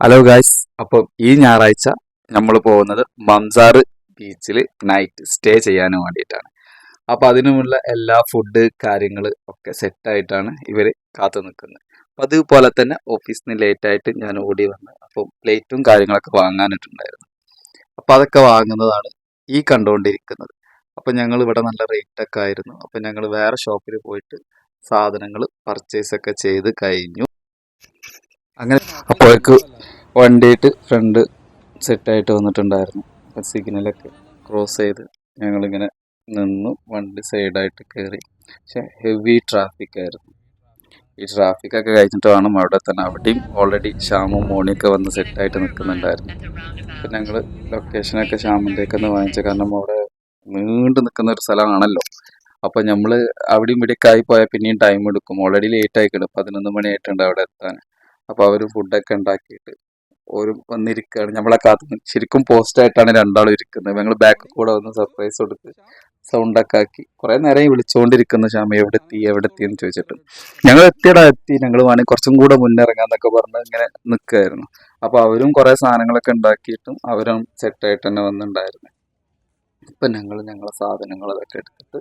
Hello guys, അപ്പോൾ ഈ ഞായറാഴ്ച നമ്മൾ പോകുന്നത് മംസാർ ബീച്ചിൽ നൈറ്റ് സ്റ്റേ ചെയ്യാനും വേണ്ടിയിട്ടാണ്. അപ്പോൾ അതിനുമുള്ള എല്ലാ ഫുഡ് കാര്യങ്ങൾ ഒക്കെ സെറ്റായിട്ടാണ് ഇവർ കാത്തു നിൽക്കുന്നത്. അപ്പോൾ അതുപോലെ തന്നെ ഓഫീസിൽ നിന്ന് ലേറ്റായിട്ട് ഞാൻ ഓടി വന്ന് അപ്പോൾ പ്ലേറ്റും കാര്യങ്ങളൊക്കെ വാങ്ങാനിട്ടുണ്ടായിരുന്നു. അപ്പോൾ അതൊക്കെ വാങ്ങുന്നതാണ് ഈ കണ്ടുകൊണ്ടിരിക്കുന്നത്. അപ്പോൾ ഞങ്ങൾ ഇവിടെ നല്ല റേറ്റൊക്കെ ആയിരുന്നു. അപ്പോൾ ഞങ്ങൾ വേറെ ഷോപ്പിൽ പോയിട്ട് സാധനങ്ങൾ പർച്ചേസൊക്കെ ചെയ്ത് കഴിഞ്ഞു. അങ്ങനെ അപ്പോഴേക്ക് വണ്ടിയിട്ട് ഫ്രണ്ട് സെറ്റായിട്ട് വന്നിട്ടുണ്ടായിരുന്നു. അപ്പം സിഗ്നലൊക്കെ ക്രോസ് ചെയ്ത് ഞങ്ങളിങ്ങനെ നിന്നു, വണ്ടി സൈഡായിട്ട് കയറി. പക്ഷെ ഹെവി ട്രാഫിക് ആയിരുന്നു. ഈ ട്രാഫിക്കൊക്കെ കഴിഞ്ഞിട്ട് വേണം അവിടെ തന്നെ. അവിടെയും ഓൾറെഡി ഷ്യാമും മോണിയൊക്കെ വന്ന് സെറ്റായിട്ട് നിൽക്കുന്നുണ്ടായിരുന്നു. അപ്പം ഞങ്ങൾ ലൊക്കേഷനൊക്കെ ഷ്യാമിൻ്റെയൊക്കെ ഒന്ന് വാങ്ങിച്ച, കാരണം അവിടെ നീണ്ടു നിൽക്കുന്ന ഒരു സ്ഥലമാണല്ലോ. അപ്പം നമ്മൾ അവിടെയും ഇവിടെയൊക്കെ ആയിപ്പോയാൽ പിന്നെയും ടൈം എടുക്കും. ഓൾറെഡി ലേറ്റ് ആയിക്കണം, 11 മണിയായിട്ടുണ്ട് അവിടെ എത്താൻ. അപ്പോൾ അവർ ഫുഡൊക്കെ ഉണ്ടാക്കിയിട്ട് ഒരു വന്നിരിക്കുകയാണ്, നമ്മളെ കാത്തു. ശരിക്കും പോസ്റ്റായിട്ടാണ് രണ്ടാളും ഇരിക്കുന്നത്. ഞങ്ങൾ ബാക്ക് കൂടെ വന്ന് സർപ്രൈസ് കൊടുത്ത് സൗണ്ടൊക്കെ ആക്കി കുറേ നേരം വിളിച്ചുകൊണ്ടിരിക്കുന്നു. ക്ഷമ എവിടെ എത്തി എന്ന് ചോദിച്ചിട്ട് ഞങ്ങൾ എത്തി. ഞങ്ങൾ വേണമെങ്കിൽ കുറച്ചും കൂടെ മുന്നിറങ്ങാന്നൊക്കെ പറഞ്ഞ് ഇങ്ങനെ നിൽക്കുകയായിരുന്നു. അപ്പോൾ അവരും കുറേ സാധനങ്ങളൊക്കെ ഉണ്ടാക്കിയിട്ടും അവരും സെറ്റായിട്ട് തന്നെ വന്നിട്ടുണ്ടായിരുന്നു. ഇപ്പം ഞങ്ങളെ സാധനങ്ങൾ അതൊക്കെ എടുത്തിട്ട്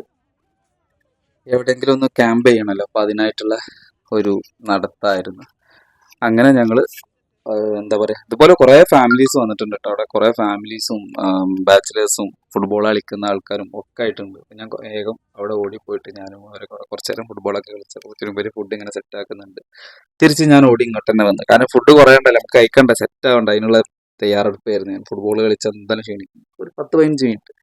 എവിടെയെങ്കിലും ഒന്ന് ക്യാമ്പ് ചെയ്യണമല്ലോ, അപ്പോൾ അതിനായിട്ടുള്ള ഒരു നടത്തായിരുന്നു. അങ്ങനെ ഞങ്ങൾ എന്താ പറയുക, ഇതുപോലെ കുറേ ഫാമിലീസ് വന്നിട്ടുണ്ട് കേട്ടോ. അവിടെ കുറേ ഫാമിലീസും ബാച്ചിലേഴ്സും ഫുട്ബോൾ കളിക്കുന്ന ആൾക്കാരും ഒക്കെ ആയിട്ടുണ്ട്. ഞാൻ വേഗം അവിടെ ഓടിപ്പോയിട്ട് ഞാനും അവരെ കുറച്ച് നേരം ഫുട്ബോളൊക്കെ കളിച്ചപ്പോൾ ഒത്തിരി പേര് ഫുഡ് ഇങ്ങനെ സെറ്റ് ആക്കുന്നുണ്ട്. തിരിച്ച് ഞാൻ ഓടി ഇങ്ങോട്ട് തന്നെ വന്നു, കാരണം ഫുഡ് കുറേ ഉണ്ടല്ലോ, നമുക്ക് കഴിക്കണ്ട, സെറ്റ് ആവണ്ട, അതിനുള്ള തയ്യാറെടുപ്പായിരുന്നു. ഞാൻ ഫുട്ബോൾ കളിച്ചാൽ എന്തായാലും ക്ഷണിക്കും. ഒരു 10-15 മിനിറ്റ്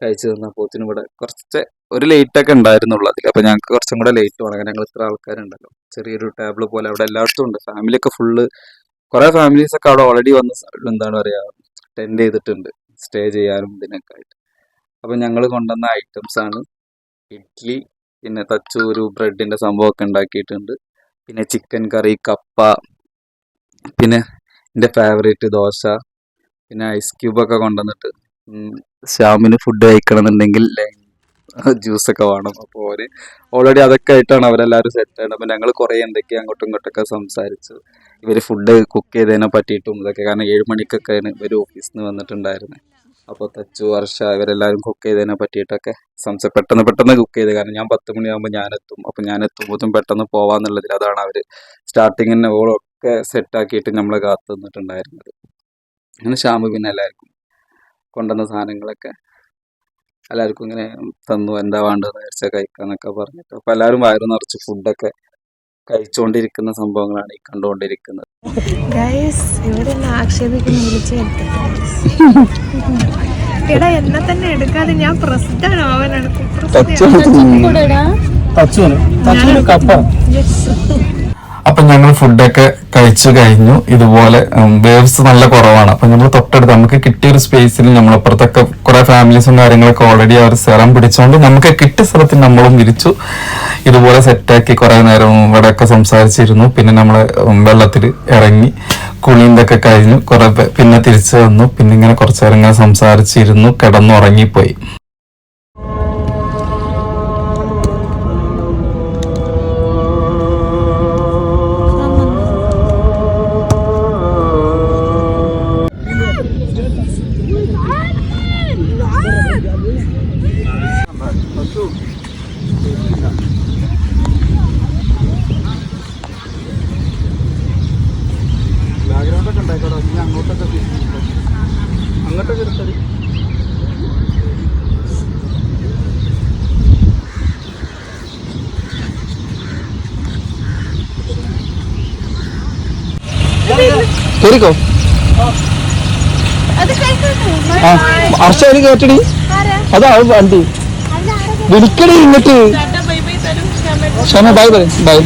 കഴിച്ച് തന്നപ്പോൾ ഇവിടെ കുറച്ച് ഒരു ലേറ്റൊക്കെ ഉണ്ടായിരുന്നുള്ളൂ അതിൽ. അപ്പോൾ ഞങ്ങൾക്ക് കുറച്ചും കൂടെ ലേറ്റ് വേണം, കാരണം ഞങ്ങൾ ഇത്ര ആൾക്കാരുണ്ടല്ലോ. ചെറിയൊരു ടേബിൾ പോലെ അവിടെ എല്ലായിടത്തും ഉണ്ട്. ഫാമിലിയൊക്കെ ഫുള്ള്, കുറേ ഫാമിലീസൊക്കെ അവിടെ ഓൾറെഡി വന്ന് എന്താണ് പറയുക, ടെൻഡ് ചെയ്തിട്ടുണ്ട് സ്റ്റേ ചെയ്യാനും ഇതിനൊക്കെ ആയിട്ട്. അപ്പം ഞങ്ങൾ കൊണ്ടുവന്ന ഐറ്റംസാണ് ഇഡ്ഡലി, പിന്നെ തച്ചൂരു ബ്രെഡിൻ്റെ സംഭവമൊക്കെ ഉണ്ടാക്കിയിട്ടുണ്ട്, പിന്നെ ചിക്കൻ കറി, കപ്പ, പിന്നെ എൻ്റെ ഫേവറേറ്റ് ദോശ, പിന്നെ ഐസ് ക്യൂബൊക്കെ കൊണ്ടുവന്നിട്ട് ശ്യാമിന് ഫുഡ് കഴിക്കണമെന്നുണ്ടെങ്കിൽ ജ്യൂസൊക്കെ വേണം. അപ്പോൾ അവർ ഓൾറെഡി അതൊക്കെ ആയിട്ടാണ് അവരെല്ലാവരും സെറ്റാണ്. അപ്പോൾ ഞങ്ങൾ കുറേ എന്തൊക്കെയാണ് അങ്ങോട്ടും ഇങ്ങോട്ടൊക്കെ സംസാരിച്ചു. ഇവർ ഫുഡ് കുക്ക് ചെയ്തതിനെ പറ്റിയിട്ടും ഇതൊക്കെ, കാരണം 7 മണിക്കൊക്കെയാണ് ഇവർ ഓഫീസിൽ നിന്ന് വന്നിട്ടുണ്ടായിരുന്നത്. അപ്പോൾ തച്ചു, വർഷ ഇവരെല്ലാവരും കുക്ക് ചെയ്തതിനെ പറ്റിയിട്ടൊക്കെ പെട്ടെന്ന് കുക്ക് ചെയ്ത്, കാരണം ഞാൻ 10 മണിയാകുമ്പോൾ ഞാനെത്തും. അപ്പോൾ ഞാൻ എത്തുമ്പോഴത്തും പെട്ടെന്ന് പോകാമെന്നുള്ളതിൽ അതാണ് അവർ സ്റ്റാർട്ടിങ്ങിന് ഓളൊക്കെ സെറ്റാക്കിയിട്ട് നമ്മളെ കാത്തു നിന്നിട്ടുണ്ടായിരുന്നത്. അങ്ങനെ ഷ്യാമ് പിന്നെ എല്ലാവർക്കും കൊണ്ടുവന്ന സാധനങ്ങളൊക്കെ എല്ലാവർക്കും ഇങ്ങനെ തന്നു, എന്താ വേണ്ടതെന്ന് വിചാരിച്ചാൽ കഴിക്കാന്നൊക്കെ പറഞ്ഞിട്ട്. അപ്പോൾ എല്ലാവരും വയറ് നിറച്ച് ഫുഡൊക്കെ കഴിച്ചുകൊണ്ടിരിക്കുന്ന സംഭവങ്ങളാണ് ഈ കണ്ടുകൊണ്ടിരിക്കുന്നത്. എന്നെ തന്നെ എടുക്കാതെ ഞാൻ പ്രസിഡാണ്, അവനാണ്. അപ്പൊ ഞങ്ങൾ ഫുഡൊക്കെ കഴിച്ചു കഴിഞ്ഞു. ഇതുപോലെ വേവ്സ് നല്ല കുറവാണ്. അപ്പൊ നമ്മൾ തൊട്ടടുത്ത് നമുക്ക് കിട്ടിയ ഒരു സ്പേസിൽ നമ്മളപ്പുറത്തൊക്കെ കുറെ ഫാമിലീസും കാര്യങ്ങളൊക്കെ ഓൾറെഡി അവർ സ്ഥലം പിടിച്ചുകൊണ്ട് നമുക്ക് കിട്ടിയ സ്ഥലത്തിൽ നമ്മളും വിരിച്ചു. ഇതുപോലെ സെറ്റാക്കി കുറെ നേരം ഇവിടെയൊക്കെ സംസാരിച്ചിരുന്നു. പിന്നെ നമ്മൾ വെള്ളത്തിൽ ഇറങ്ങി കുളിന്തൊക്കെ കഴിഞ്ഞു, കുറെ പിന്നെ തിരിച്ചു വന്നു. പിന്നെ ഇങ്ങനെ കുറച്ചു നേരം ഇങ്ങനെ സംസാരിച്ചിരുന്നു, കിടന്നുറങ്ങിപ്പോയി. അങ്ങോട്ടൊക്കെ എടുത്തത് കേറിക്കോ. അർഷന് കേട്ടടി, അതാ വണ്ടി വിളിക്കടി ഇങ്ങോട്ട്. ക്ഷമ ബൈ ബൈ ബൈ.